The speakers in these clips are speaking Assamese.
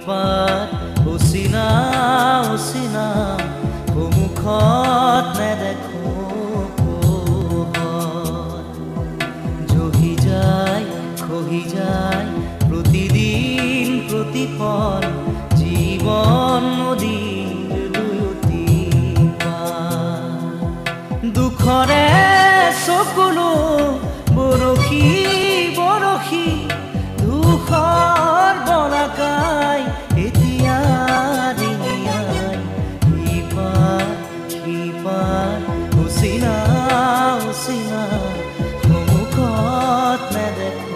পাত অচিনা অচিনা সন্মুখত নেদেখো জহি যায় খহি যায় প্ৰতিদিন প্ৰতিপল জীৱন নদীৰ দুয়োটি পাৰ দুখৰে চকুলো বৰশী বৰশী দুখৰ বলাকাই এতিয়া দিনিয়াই ইপাৰ সিপাৰ অচিনা অচিনা সন্মুখত নেদেখো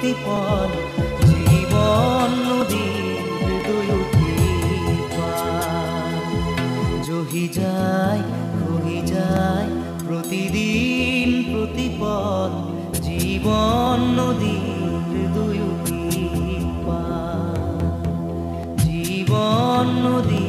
প্ৰতিপল জীৱন নদীৰ দুয়োটি পাৰ জহি যায় খহি যায় প্ৰতিদিন প্ৰতিপল জীৱন নদীৰ দুয়োটি পাৰ জীৱন নদী